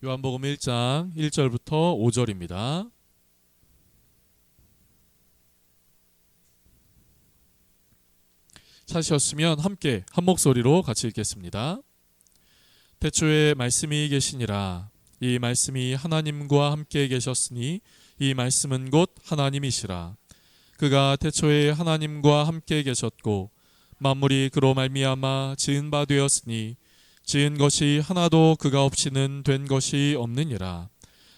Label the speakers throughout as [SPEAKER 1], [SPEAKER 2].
[SPEAKER 1] 요한복음 1장 1절부터 5절입니다. 찾으셨으면 함께 한 목소리로 같이 읽겠습니다. 태초에 말씀이 계시니라. 이 말씀이 하나님과 함께 계셨으니 이 말씀은 곧 하나님이시라. 그가 태초에 하나님과 함께 계셨고 만물이 그로 말미암아 지은 바 되었으니 지은 것이 하나도 그가 없이는 된 것이 없느니라.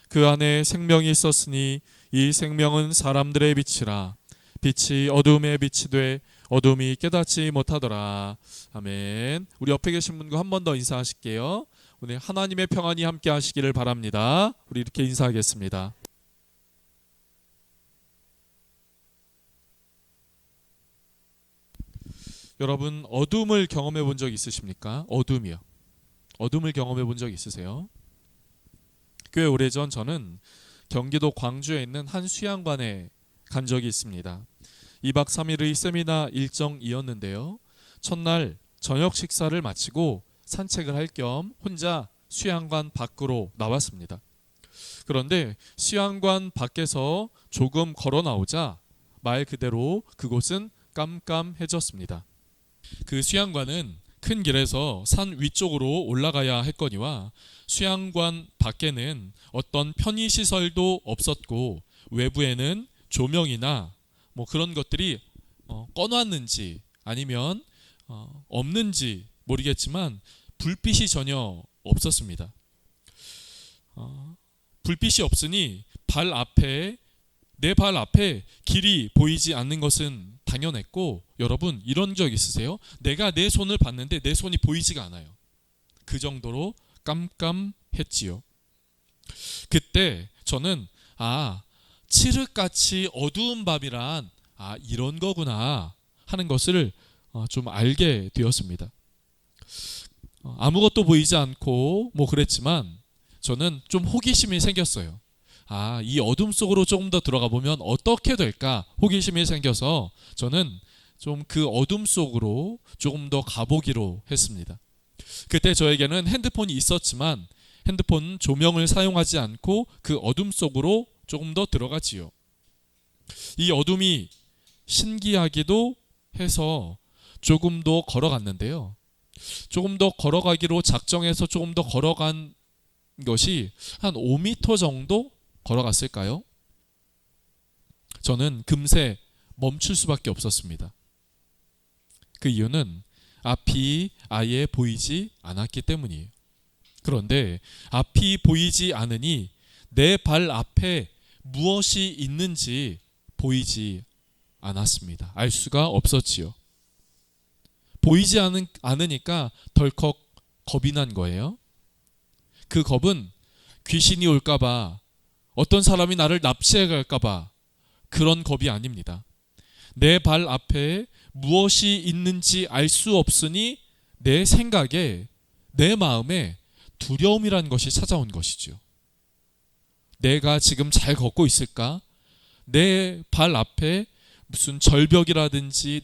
[SPEAKER 1] 그 안에 생명이 있었으니 이 생명은 사람들의 빛이라. 빛이 어둠에 빛이 돼 어둠이 깨닫지 못하더라. 아멘. 우리 옆에 계신 분과 한 번 더 인사하실게요. 오늘 하나님의 평안이 함께 하시기를 바랍니다. 우리 이렇게 인사하겠습니다. 여러분, 어둠을 경험해 본 적 있으십니까? 어둠이요. 어둠을 경험해 본 적 있으세요? 꽤 오래전 저는 경기도 광주에 있는 한 수양관에 간 적이 있습니다. 2박 3일의 세미나 일정이었는데요. 첫날 저녁 식사를 마치고 산책을 할 겸 혼자 수양관 밖으로 나왔습니다. 그런데 수양관 밖에서 조금 걸어 나오자 말 그대로 그곳은 깜깜해졌습니다. 그 수양관은 큰 길에서 산 위쪽으로 올라가야 했거니와 수양관 밖에는 어떤 편의시설도 없었고 외부에는 조명이나 그런 것들이 꺼놨는지 아니면 없는지 모르겠지만 불빛이 전혀 없었습니다. 불빛이 없으니 내 발 앞에 길이 보이지 않는 것은 당연했고, 여러분 이런 적 있으세요? 내가 내 손을 봤는데 내 손이 보이지가 않아요. 그 정도로 깜깜했지요. 그때 저는 칠흑같이 어두운 밤이란 이런 거구나 하는 것을 좀 알게 되었습니다. 아무것도 보이지 않고 그랬지만 저는 좀 호기심이 생겼어요. 이 어둠 속으로 조금 더 들어가 보면 어떻게 될까 호기심이 생겨서 저는 좀 그 어둠 속으로 조금 더 가보기로 했습니다. 그때 저에게는 핸드폰이 있었지만 핸드폰 조명을 사용하지 않고 그 어둠 속으로 조금 더 들어가지요. 이 어둠이 신기하기도 해서 조금 더 걸어갔는데요. 조금 더 걸어가기로 작정해서 조금 더 걸어간 것이 한 5m 정도 걸어갔을까요? 저는 금세 멈출 수밖에 없었습니다. 그 이유는 앞이 아예 보이지 않았기 때문이에요. 그런데 앞이 보이지 않으니 내 발 앞에 무엇이 있는지 보이지 않았습니다. 알 수가 없었지요. 보이지 않으니까 덜컥 겁이 난 거예요. 그 겁은 귀신이 올까봐, 어떤 사람이 나를 납치해 갈까봐 그런 겁이 아닙니다. 내 발 앞에 무엇이 있는지 알 수 없으니 내 생각에, 내 마음에 두려움이란 것이 찾아온 것이죠. 내가 지금 잘 걷고 있을까? 내 발 앞에 무슨 절벽이라든지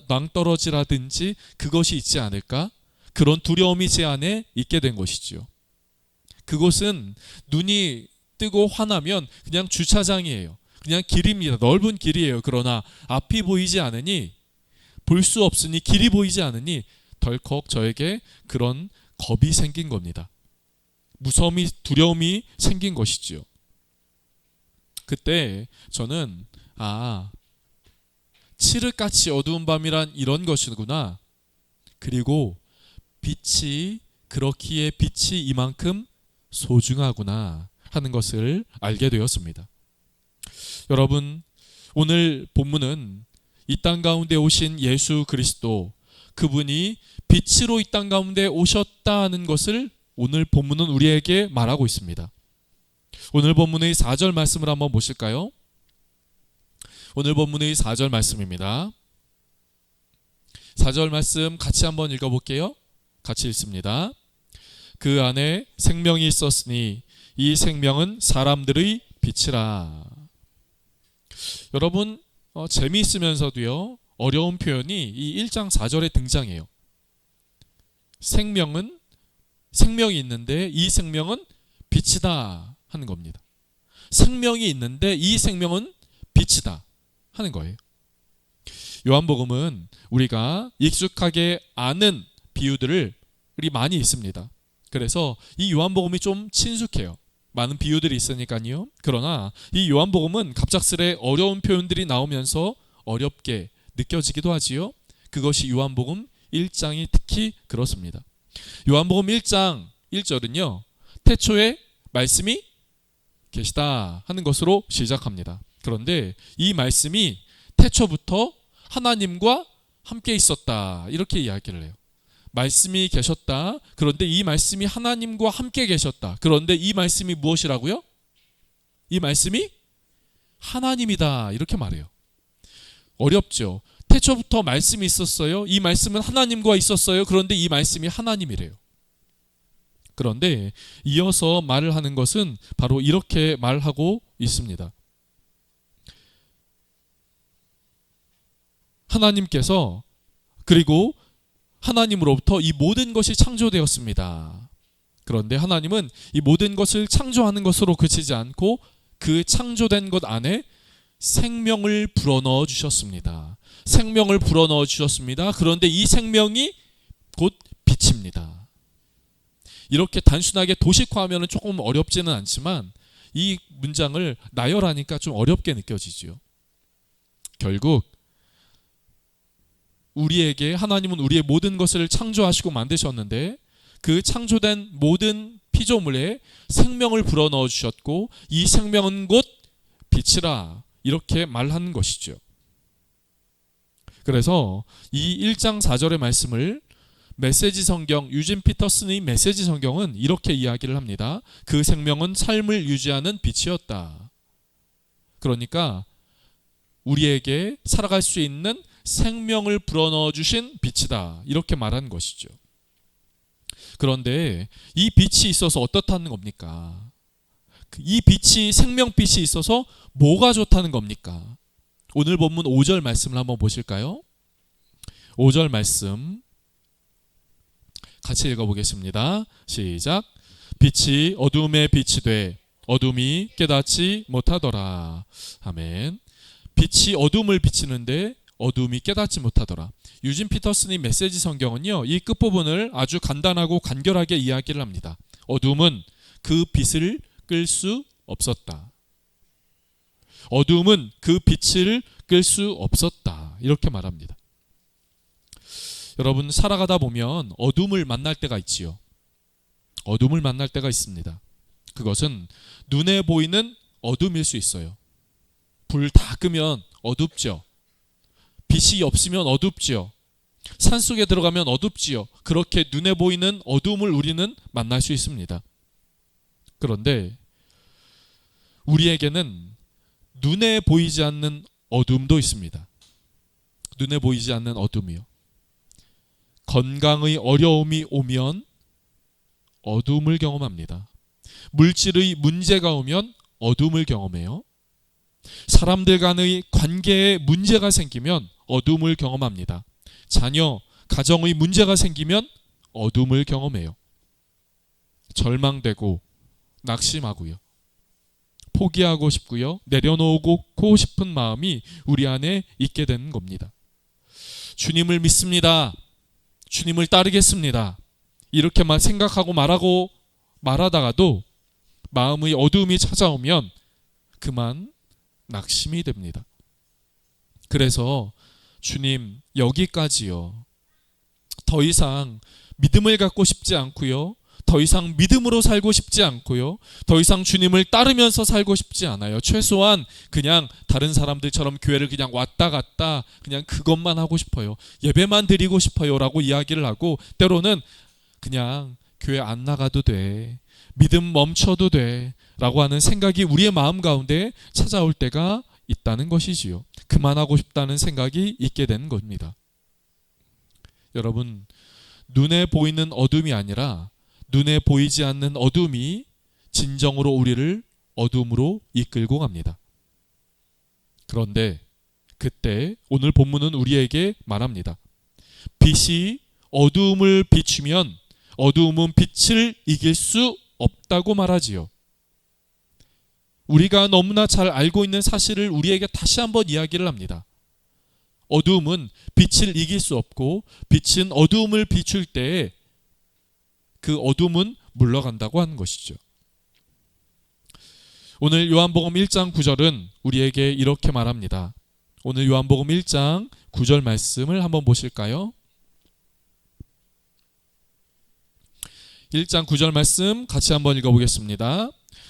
[SPEAKER 1] 낭떠러지라든지 그것이 있지 않을까? 그런 두려움이 제 안에 있게 된 것이죠. 그곳은 눈이 뜨고 화나면 그냥 주차장이에요. 그냥 길입니다. 넓은 길이에요. 그러나 앞이 보이지 않으니, 볼 수 없으니, 길이 보이지 않으니 덜컥 저에게 그런 겁이 생긴 겁니다. 무서움이, 두려움이 생긴 것이지요. 그때 저는 칠흑같이 어두운 밤이란 이런 것이구나. 그리고 빛이 그렇기에 빛이 이만큼 소중하구나 하는 것을 알게 되었습니다. 여러분, 오늘 본문은 이 땅 가운데 오신 예수 그리스도, 그분이 빛으로 이 땅 가운데 오셨다는 것을 오늘 본문은 우리에게 말하고 있습니다. 오늘 본문의 4절 말씀을 한번 보실까요? 오늘 본문의 4절 말씀입니다. 4절 말씀 같이 한번 읽어볼게요. 같이 읽습니다. 그 안에 생명이 있었으니 이 생명은 사람들의 빛이라. 여러분, 재미있으면서도요, 어려운 표현이 이 1장 4절에 등장해요. 생명이 있는데 이 생명은 빛이다 하는 겁니다. 생명이 있는데 이 생명은 빛이다 하는 거예요. 요한복음은 우리가 익숙하게 아는 비유들이 많이 있습니다. 그래서 이 요한복음이 좀 친숙해요. 많은 비유들이 있으니까요. 그러나 이 요한복음은 갑작스레 어려운 표현들이 나오면서 어렵게 느껴지기도 하지요. 그것이 요한복음 1장이 특히 그렇습니다. 요한복음 1장 1절은요. 태초에 말씀이 계시다 하는 것으로 시작합니다. 그런데 이 말씀이 태초부터 하나님과 함께 있었다 이렇게 이야기를 해요. 말씀이 계셨다. 그런데 이 말씀이 하나님과 함께 계셨다. 그런데 이 말씀이 무엇이라고요? 이 말씀이 하나님이다 이렇게 말해요. 어렵죠. 태초부터 말씀이 있었어요. 이 말씀은 하나님과 있었어요. 그런데 이 말씀이 하나님이래요. 그런데 이어서 말을 하는 것은 바로 이렇게 말하고 있습니다. 하나님께서 그리고 하나님으로부터 이 모든 것이 창조되었습니다. 그런데 하나님은 이 모든 것을 창조하는 것으로 그치지 않고 그 창조된 것 안에 생명을 불어넣어 주셨습니다. 생명을 불어넣어 주셨습니다. 그런데 이 생명이 곧 빛입니다. 이렇게 단순하게 도식화하면 조금 어렵지는 않지만 이 문장을 나열하니까 좀 어렵게 느껴지죠. 결국 우리에게 하나님은 우리의 모든 것을 창조하시고 만드셨는데 그 창조된 모든 피조물에 생명을 불어넣어 주셨고 이 생명은 곧 빛이라 이렇게 말하는 것이죠. 그래서 이 1장 4절의 말씀을 메시지 성경, 유진 피터슨의 메시지 성경은 이렇게 이야기를 합니다. 그 생명은 삶을 유지하는 빛이었다. 그러니까 우리에게 살아갈 수 있는 생명을 불어넣어 주신 빛이다 이렇게 말하는 것이죠. 그런데 이 빛이 있어서 어떻다는 겁니까? 이 빛이 생명빛이 있어서 뭐가 좋다는 겁니까? 오늘 본문 5절 말씀을 한번 보실까요? 5절 말씀 같이 읽어보겠습니다. 시작. 빛이 어둠의 빛이 돼 어둠이 깨닫지 못하더라. 아멘. 빛이 어둠을 비치는데 어둠이 깨닫지 못하더라. 유진 피터슨의 메시지 성경은요, 이 끝부분을 아주 간단하고 간결하게 이야기를 합니다. 어둠은 그 빛을 끌 수 없었다. 어둠은 그 빛을 끌 수 없었다. 이렇게 말합니다. 여러분, 살아가다 보면 어둠을 만날 때가 있지요. 어둠을 만날 때가 있습니다. 그것은 눈에 보이는 어둠일 수 있어요. 불 다 끄면 어둡죠. 빛이 없으면 어둡지요. 산속에 들어가면 어둡지요. 그렇게 눈에 보이는 어둠을 우리는 만날 수 있습니다. 그런데 우리에게는 눈에 보이지 않는 어둠도 있습니다. 눈에 보이지 않는 어둠이요. 건강의 어려움이 오면 어둠을 경험합니다. 물질의 문제가 오면 어둠을 경험해요. 사람들 간의 관계에 문제가 생기면 어둠을 경험합니다. 자녀, 가정의 문제가 생기면 어둠을 경험해요. 절망되고 낙심하고요. 포기하고 싶고요. 내려놓고 싶은 마음이 우리 안에 있게 되는 겁니다. 주님을 믿습니다. 주님을 따르겠습니다. 이렇게만 생각하고 말하다가도 마음의 어둠이 찾아오면 그만 낙심이 됩니다. 그래서 주님 여기까지요. 더 이상 믿음을 갖고 싶지 않고요. 더 이상 믿음으로 살고 싶지 않고요. 더 이상 주님을 따르면서 살고 싶지 않아요. 최소한 그냥 다른 사람들처럼 교회를 그냥 왔다 갔다 그냥 그것만 하고 싶어요. 예배만 드리고 싶어요 라고 이야기를 하고 때로는 그냥 교회 안 나가도 돼. 믿음 멈춰도 돼 라고 하는 생각이 우리의 마음 가운데 찾아올 때가 있다는 것이지요. 그만하고 싶다는 생각이 있게 되는 겁니다. 여러분, 눈에 보이는 어둠이 아니라 눈에 보이지 않는 어둠이 진정으로 우리를 어둠으로 이끌고 갑니다. 그런데 그때 오늘 본문은 우리에게 말합니다. 빛이 어둠을 비추면 어둠은 빛을 이길 수 없다고 말하지요. 우리가 너무나 잘 알고 있는 사실을 우리에게 다시 한번 이야기를 합니다. 어두움은 빛을 이길 수 없고 빛은 어두움을 비출 때에 그 어둠은 물러간다고 하는 것이죠. 오늘 요한복음 1장 9절은 우리에게 이렇게 말합니다. 오늘 요한복음 1장 9절 말씀을 한번 보실까요? 1장 9절 말씀 같이 한번 읽어보겠습니다.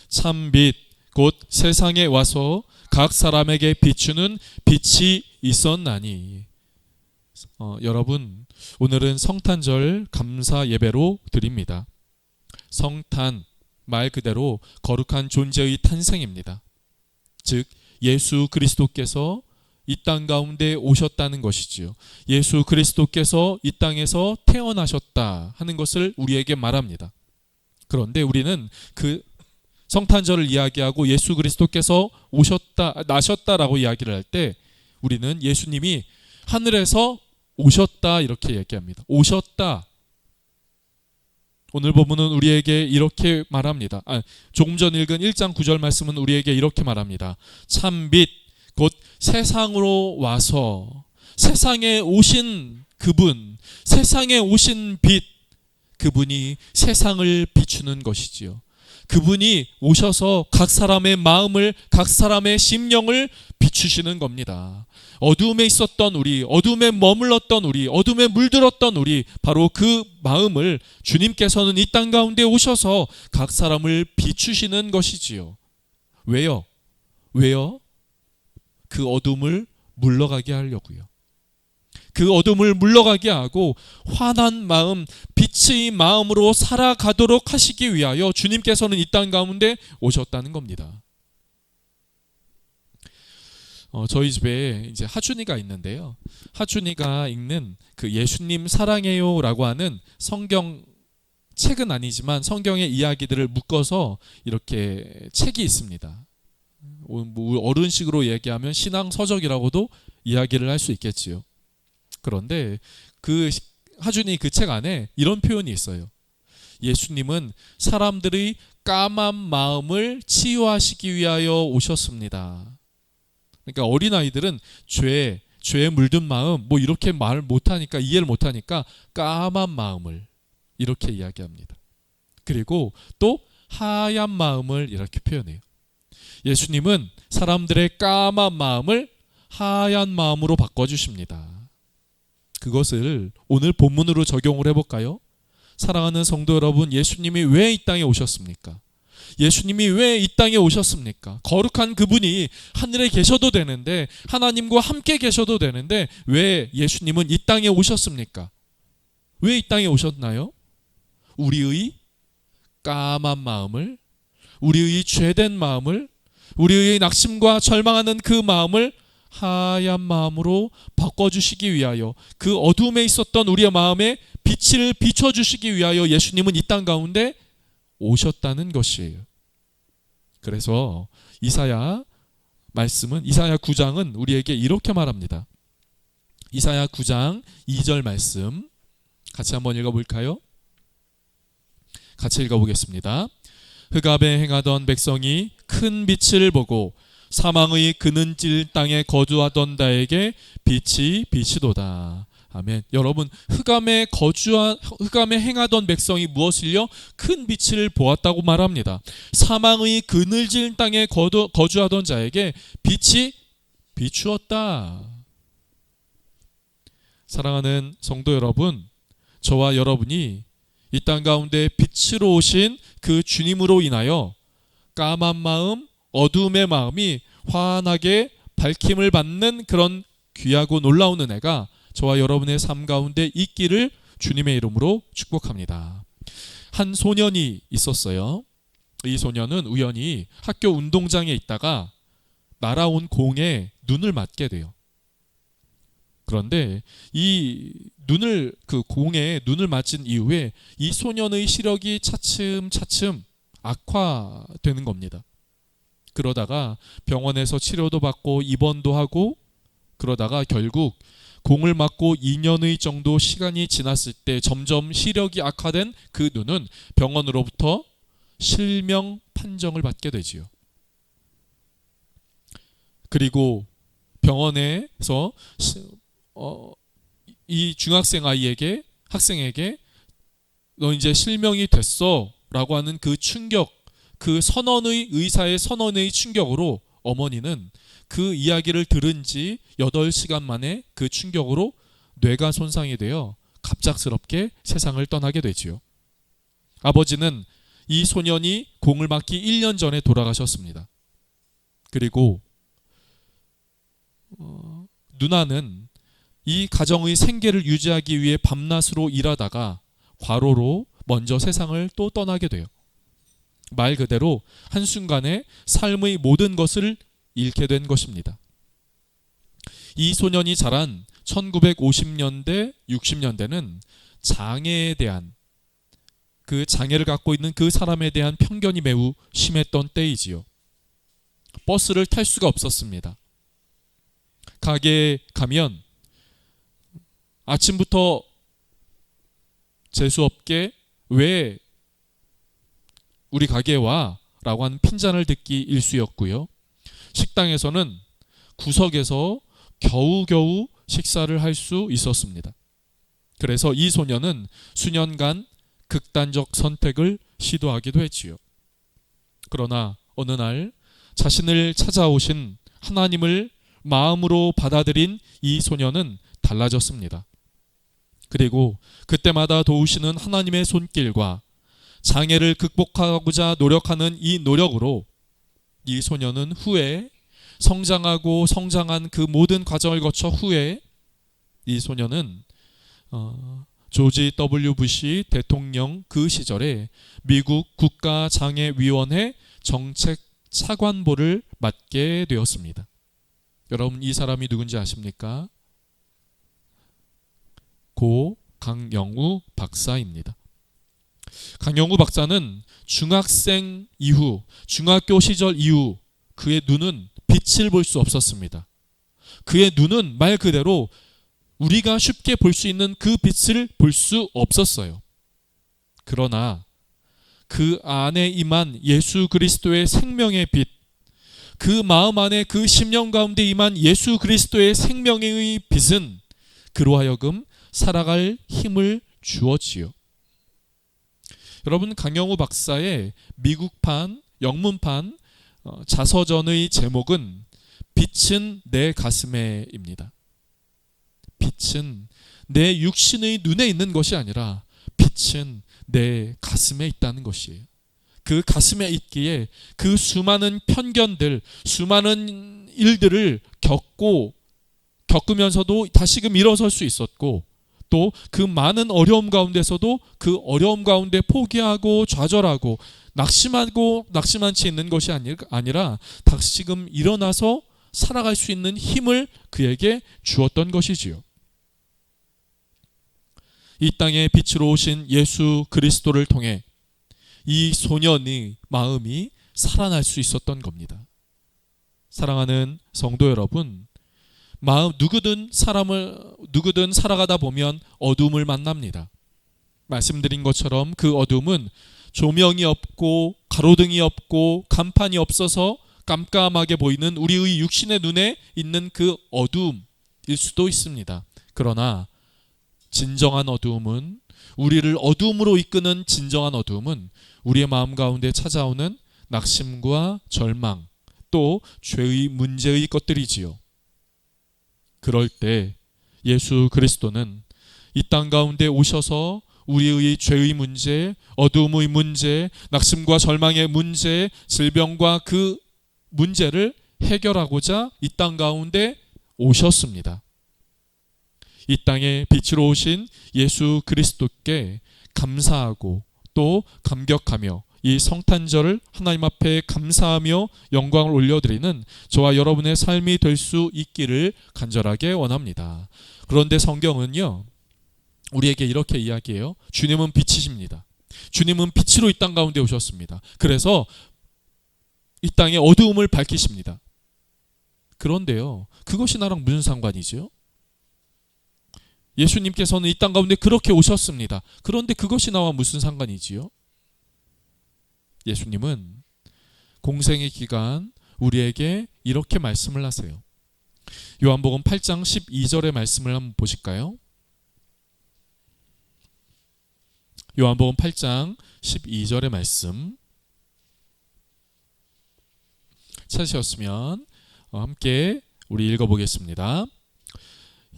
[SPEAKER 1] 참 빛 곧 세상에 와서 각 사람에게 비추는 빛이 있었나니. 여러분, 오늘은 성탄절 감사 예배로 드립니다. 성탄, 말 그대로 거룩한 존재의 탄생입니다. 즉 예수 그리스도께서 이 땅 가운데 오셨다는 것이지요. 예수 그리스도께서 이 땅에서 태어나셨다 하는 것을 우리에게 말합니다. 그런데 우리는 그 성탄절을 이야기하고 예수 그리스도께서 오셨다, 나셨다라고 이야기를 할 때 우리는 예수님이 하늘에서 오셨다 이렇게 얘기합니다. 오셨다. 오늘 본문은 우리에게 이렇게 말합니다. 조금 전 읽은 1장 9절 말씀은 우리에게 이렇게 말합니다. 참 빛, 곧 세상으로 와서 세상에 오신 그분, 세상에 오신 빛, 그분이 세상을 비추는 것이지요. 그분이 오셔서 각 사람의 마음을, 각 사람의 심령을 비추시는 겁니다. 어두움에 있었던 우리, 어두움에 머물렀던 우리, 어두움에 물들었던 우리, 바로 그 마음을 주님께서는 이 땅 가운데 오셔서 각 사람을 비추시는 것이지요. 왜요? 왜요? 그 어둠을 물러가게 하려고요. 그 어둠을 물러가게 하고 환한 마음, 빛의 마음으로 살아가도록 하시기 위하여 주님께서는 이 땅 가운데 오셨다는 겁니다. 저희 집에 이제 하준이가 있는데요. 하준이가 읽는 그 예수님 사랑해요라고 하는 성경 책은 아니지만 성경의 이야기들을 묶어서 이렇게 책이 있습니다. 어른식으로 얘기하면 신앙 서적이라고도 이야기를 할 수 있겠지요. 그런데 그 하준이 그 책 안에 이런 표현이 있어요. 예수님은 사람들의 까만 마음을 치유하시기 위하여 오셨습니다. 그러니까 어린아이들은 죄에 물든 마음 뭐 이렇게 말을 못하니까, 이해를 못하니까 까만 마음을 이렇게 이야기합니다. 그리고 또 하얀 마음을 이렇게 표현해요. 예수님은 사람들의 까만 마음을 하얀 마음으로 바꿔주십니다. 그것을 오늘 본문으로 적용을 해볼까요? 사랑하는 성도 여러분, 예수님이 왜 이 땅에 오셨습니까? 예수님이 왜 이 땅에 오셨습니까? 거룩한 그분이 하늘에 계셔도 되는데, 하나님과 함께 계셔도 되는데 왜 예수님은 이 땅에 오셨습니까? 왜 이 땅에 오셨나요? 우리의 까만 마음을, 우리의 죄된 마음을, 우리의 낙심과 절망하는 그 마음을 하얀 마음으로 바꿔주시기 위하여, 그 어둠에 있었던 우리의 마음에 빛을 비춰주시기 위하여 예수님은 이 땅 가운데 오셨다는 것이에요. 그래서 이사야 말씀은, 이사야 9장은 우리에게 이렇게 말합니다. 이사야 9장 2절 말씀 같이 한번 읽어볼까요? 같이 읽어보겠습니다. 흑암에 행하던 백성이 큰 빛을 보고 사망의 그늘질 땅에 거주하던 자에게 빛이 비치도다. 아멘. 여러분, 흑암에 행하던 백성이 무엇을요? 큰 빛을 보았다고 말합니다. 사망의 그늘질 땅에 거주하던 자에게 빛이 비추었다. 사랑하는 성도 여러분, 저와 여러분이 이 땅 가운데 빛으로 오신 그 주님으로 인하여 까만 마음, 어두움의 마음이 환하게 밝힘을 받는 그런 귀하고 놀라운 은혜가 저와 여러분의 삶 가운데 있기를 주님의 이름으로 축복합니다. 한 소년이 있었어요. 이 소년은 우연히 학교 운동장에 있다가 날아온 공에 눈을 맞게 돼요. 그런데 이 그 공에 눈을 맞은 이후에 이 소년의 시력이 차츰차츰 악화되는 겁니다. 그러다가 병원에서 치료도 받고 입원도 하고, 그러다가 결국 공을 맞고 2년의 정도 시간이 지났을 때 점점 시력이 악화된 그 눈은 병원으로부터 실명 판정을 받게 되지요. 그리고 병원에서 이 중학생 아이에게, 학생에게 너 이제 실명이 됐어 라고 하는 그 충격, 그 의사의 선언의 충격으로 어머니는 그 이야기를 들은 지 8시간 만에 그 충격으로 뇌가 손상이 되어 갑작스럽게 세상을 떠나게 되지요. 아버지는 이 소년이 공을 맞기 1년 전에 돌아가셨습니다. 그리고 누나는 이 가정의 생계를 유지하기 위해 밤낮으로 일하다가 과로로 먼저 세상을 또 떠나게 돼요. 말 그대로 한순간에 삶의 모든 것을 잃게 된 것입니다. 이 소년이 자란 1950년대, 60년대는 장애에 대한, 그 장애를 갖고 있는 그 사람에 대한 편견이 매우 심했던 때이지요. 버스를 탈 수가 없었습니다. 가게에 가면 아침부터 재수없게 왜 우리 가게에 와? 라고 하는 핀잔을 듣기 일쑤였고요. 식당에서는 구석에서 겨우겨우 식사를 할 수 있었습니다. 그래서 이 소년은 수년간 극단적 선택을 시도하기도 했지요. 그러나 어느 날 자신을 찾아오신 하나님을 마음으로 받아들인 이 소년은 달라졌습니다. 그리고 그때마다 도우시는 하나님의 손길과 장애를 극복하고자 노력하는 이 노력으로 이 소년은 후에 성장한 그 모든 과정을 거쳐 후에 이 소년은 조지 W 부시 대통령 그 시절에 미국 국가장애위원회 정책 차관보를 맡게 되었습니다. 여러분, 이 사람이 누군지 아십니까? 고 강영우 박사입니다. 강영우 박사는 중학생 이후, 중학교 시절 이후 그의 눈은 빛을 볼 수 없었습니다. 그의 눈은 말 그대로 우리가 쉽게 볼 수 있는 그 빛을 볼 수 없었어요. 그러나 그 안에 임한 예수 그리스도의 생명의 빛, 그 마음 안에 그 심령 가운데 임한 예수 그리스도의 생명의 빛은 그로 하여금 살아갈 힘을 주었지요. 여러분, 강영우 박사의 미국판, 영문판 자서전의 제목은 빛은 내 가슴에입니다. 빛은 내 육신의 눈에 있는 것이 아니라 빛은 내 가슴에 있다는 것이에요. 그 가슴에 있기에 그 수많은 편견들, 수많은 일들을 겪으면서도 다시금 일어설 수 있었고, 또 그 많은 어려움 가운데서도 그 어려움 가운데 포기하고 좌절하고 낙심한 채 있는 것이 아니라 다시금 일어나서 살아갈 수 있는 힘을 그에게 주었던 것이지요. 이 땅에 빛으로 오신 예수 그리스도를 통해 이 소년의 마음이 살아날 수 있었던 겁니다. 사랑하는 성도 여러분, 누구든 살아가다 보면 어둠을 만납니다. 말씀드린 것처럼 그 어둠은 조명이 없고 가로등이 없고 간판이 없어서 깜깜하게 보이는 우리의 육신의 눈에 있는 그 어둠일 수도 있습니다. 그러나 진정한 어두움은, 우리를 어두움으로 이끄는 진정한 어두움은 우리의 마음 가운데 찾아오는 낙심과 절망, 또 죄의 문제의 것들이지요. 그럴 때 예수 그리스도는 이 땅 가운데 오셔서 우리의 죄의 문제, 어두움의 문제, 낙심과 절망의 문제, 질병과 그 문제를 해결하고자 이 땅 가운데 오셨습니다. 이 땅에 빛으로 오신 예수 그리스도께 감사하고 또 감격하며 이 성탄절을 하나님 앞에 감사하며 영광을 올려드리는 저와 여러분의 삶이 될 수 있기를 간절하게 원합니다. 그런데 성경은요, 우리에게 이렇게 이야기해요. 주님은 빛이십니다. 주님은 빛으로 이 땅 가운데 오셨습니다. 그래서 이 땅의 어두움을 밝히십니다. 그런데요, 그것이 나랑 무슨 상관이죠? 예수님께서는 이 땅 가운데 그렇게 오셨습니다. 그런데 그것이 나와 무슨 상관이지요? 예수님은 공생의 기간 우리에게 이렇게 말씀을 하세요. 요한복음 8장 12절의 말씀을 한번 보실까요? 요한복음 8장 12절의 말씀 찾으셨으면 함께 우리 읽어보겠습니다.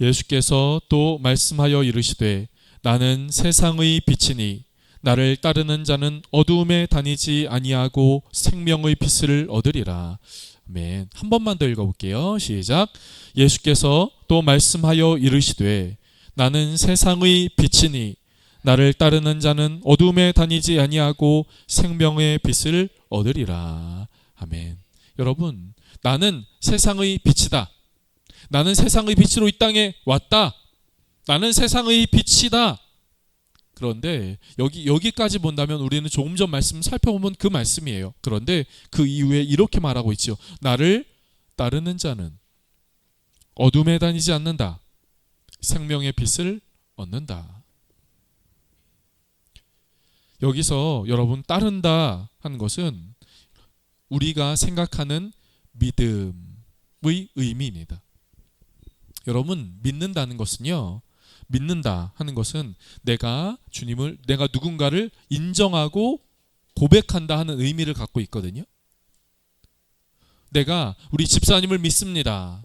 [SPEAKER 1] 예수께서 또 말씀하여 이르시되 나는 세상의 빛이니 나를 따르는 자는 어두움에 다니지 아니하고 생명의 빛을 얻으리라. 아멘. 한 번만 더 읽어볼게요. 시작. 예수께서 또 말씀하여 이르시되 나는 세상의 빛이니 나를 따르는 자는 어두움에 다니지 아니하고 생명의 빛을 얻으리라. 아멘. 여러분, 나는 세상의 빛이다. 나는 세상의 빛으로 이 땅에 왔다. 나는 세상의 빛이다. 그런데 여기까지 본다면 우리는 조금 전 말씀 살펴보면 그 말씀이에요. 그런데 그 이후에 이렇게 말하고 있죠. 나를 따르는 자는 어둠에 다니지 않는다. 생명의 빛을 얻는다. 여기서 여러분 따른다 하는 것은 우리가 생각하는 믿음의 의미입니다. 여러분, 믿는다는 것은요, 믿는다 하는 것은 내가 누군가를 인정하고 고백한다 하는 의미를 갖고 있거든요. 내가 우리 집사님을 믿습니다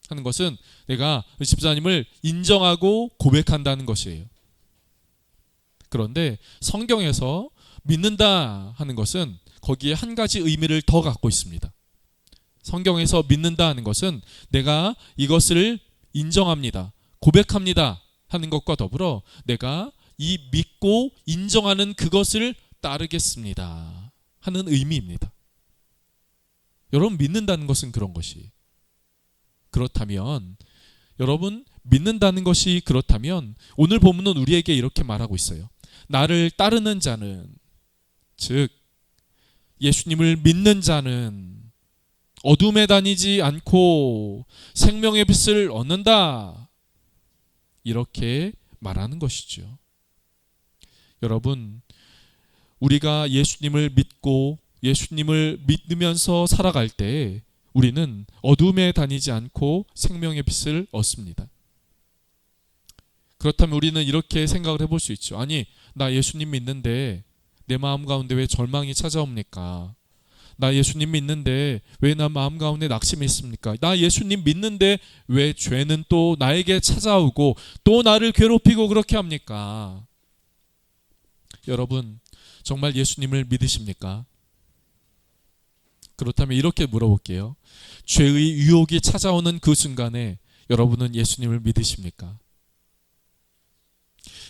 [SPEAKER 1] 하는 것은 내가 집사님을 인정하고 고백한다는 것이에요. 그런데 성경에서 믿는다 하는 것은 거기에 한 가지 의미를 더 갖고 있습니다. 성경에서 믿는다 하는 것은 내가 이것을 인정합니다, 고백합니다 하는 것과 더불어 내가 이 믿고 인정하는 그것을 따르겠습니다 하는 의미입니다. 여러분, 믿는다는 것은 그런 것이 그렇다면, 여러분 믿는다는 것이 그렇다면 오늘 본문은 우리에게 이렇게 말하고 있어요. 나를 따르는 자는, 즉 예수님을 믿는 자는 어둠에 다니지 않고 생명의 빛을 얻는다, 이렇게 말하는 것이죠. 여러분, 우리가 예수님을 믿고 예수님을 믿으면서 살아갈 때 우리는 어둠에 다니지 않고 생명의 빛을 얻습니다. 그렇다면 우리는 이렇게 생각을 해볼 수 있죠. 아니, 나 예수님 믿는데 내 마음 가운데 왜 절망이 찾아옵니까? 나 예수님 믿는데 왜 나 마음 가운데 낙심이 있습니까? 나 예수님 믿는데 왜 죄는 또 나에게 찾아오고 또 나를 괴롭히고 그렇게 합니까? 여러분, 정말 예수님을 믿으십니까? 그렇다면 이렇게 물어볼게요. 죄의 유혹이 찾아오는 그 순간에 여러분은 예수님을 믿으십니까?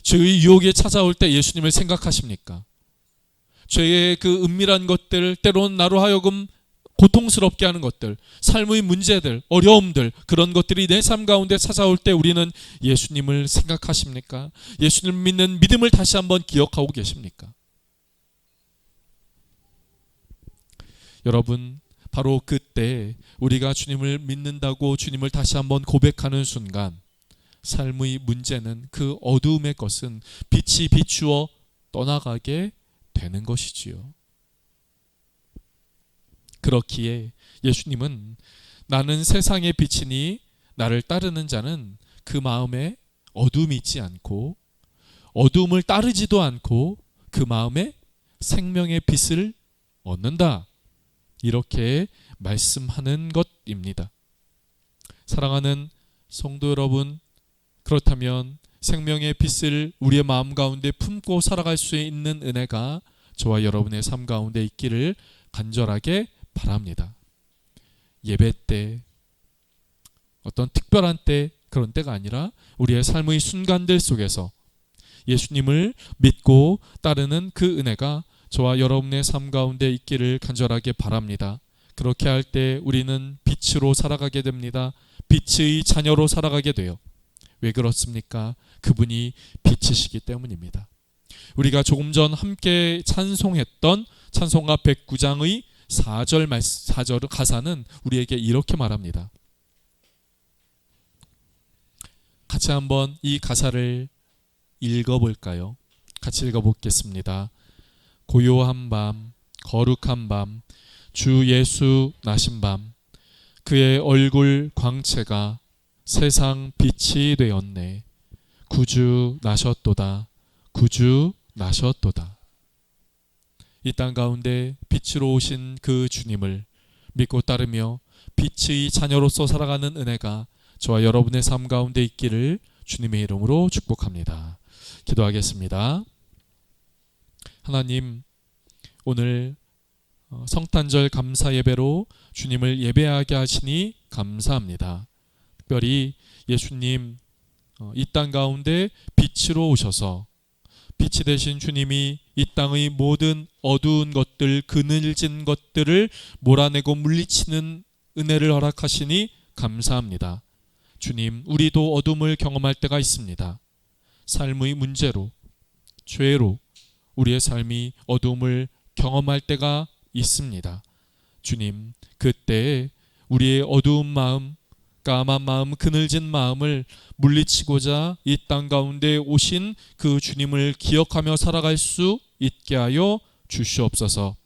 [SPEAKER 1] 죄의 유혹이 찾아올 때 예수님을 생각하십니까? 죄의 그 은밀한 것들, 때로는 나로 하여금 고통스럽게 하는 것들, 삶의 문제들, 어려움들, 그런 것들이 내 삶 가운데 찾아올 때 우리는 예수님을 생각하십니까? 예수님을 믿는 믿음을 다시 한번 기억하고 계십니까? 여러분, 바로 그때 우리가 주님을 믿는다고 주님을 다시 한번 고백하는 순간 삶의 문제는, 그 어두움의 것은 빛이 비추어 떠나가게 되는 것이지요. 그렇기에 예수님은 나는 세상의 빛이니 나를 따르는 자는 그 마음에 어둠이 있지 않고 어둠을 따르지도 않고 그 마음에 생명의 빛을 얻는다, 이렇게 말씀하는 것입니다. 사랑하는 성도 여러분, 그렇다면 생명의 빛을 우리의 마음 가운데 품고 살아갈 수 있는 은혜가 저와 여러분의 삶 가운데 있기를 간절하게 바랍니다. 예배 때, 어떤 특별한 때, 그런 때가 아니라 우리의 삶의 순간들 속에서 예수님을 믿고 따르는 그 은혜가 저와 여러분의 삶 가운데 있기를 간절하게 바랍니다. 그렇게 할 때 우리는 빛으로 살아가게 됩니다. 빛의 자녀로 살아가게 돼요. 왜 그렇습니까? 그분이 빛이시기 때문입니다. 우리가 조금 전 함께 찬송했던 찬송가 109장의 4절 가사는 우리에게 이렇게 말합니다. 같이 한번 이 가사를 읽어볼까요? 같이 읽어보겠습니다. 고요한 밤 거룩한 밤, 주 예수 나신 밤, 그의 얼굴 광채가 세상 빛이 되었네. 구주 나셨도다. 구주 나셨도다. 이 땅 가운데 빛으로 오신 그 주님을 믿고 따르며 빛의 자녀로서 살아가는 은혜가 저와 여러분의 삶 가운데 있기를 주님의 이름으로 축복합니다. 기도하겠습니다. 하나님, 오늘 성탄절 감사 예배로 주님을 예배하게 하시니 감사합니다. 특별히 예수님 이 땅 가운데 빛으로 오셔서 빛이 되신 주님이 이 땅의 모든 어두운 것들, 그늘진 것들을 몰아내고 물리치는 은혜를 허락하시니 감사합니다. 주님, 우리도 어둠을 경험할 때가 있습니다. 삶의 문제로, 죄로 우리의 삶이 어둠을 경험할 때가 있습니다. 주님, 그때에 우리의 어두운 마음, 까만 마음, 그늘진 마음을 물리치고자 이 땅 가운데 오신 그 주님을 기억하며 살아갈 수 있게 하여 주시옵소서.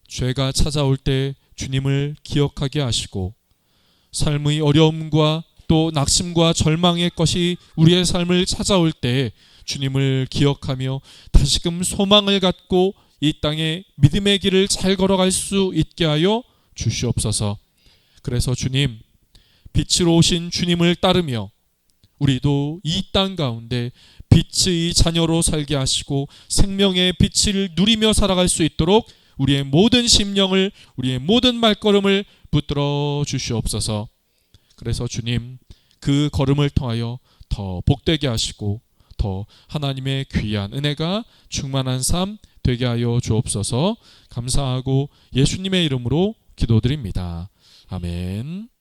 [SPEAKER 1] 죄가 찾아올 때 주님을 기억하게 하시고, 삶의 어려움과 또 낙심과 절망의 것이 우리의 삶을 찾아올 때 주님을 기억하며 다시금 소망을 갖고 이 땅에 믿음의 길을 잘 걸어갈 수 있게 하여 주시옵소서. 그래서 주님, 빛으로 오신 주님을 따르며 우리도 이 땅 가운데 빛의 자녀로 살게 하시고 생명의 빛을 누리며 살아갈 수 있도록 우리의 모든 심령을, 우리의 모든 발걸음을 붙들어 주시옵소서. 그래서 주님, 그 걸음을 통하여 더 복되게 하시고 더 하나님의 귀한 은혜가 충만한 삶 되게 하여 주옵소서. 감사하고 예수님의 이름으로 기도드립니다. 아멘.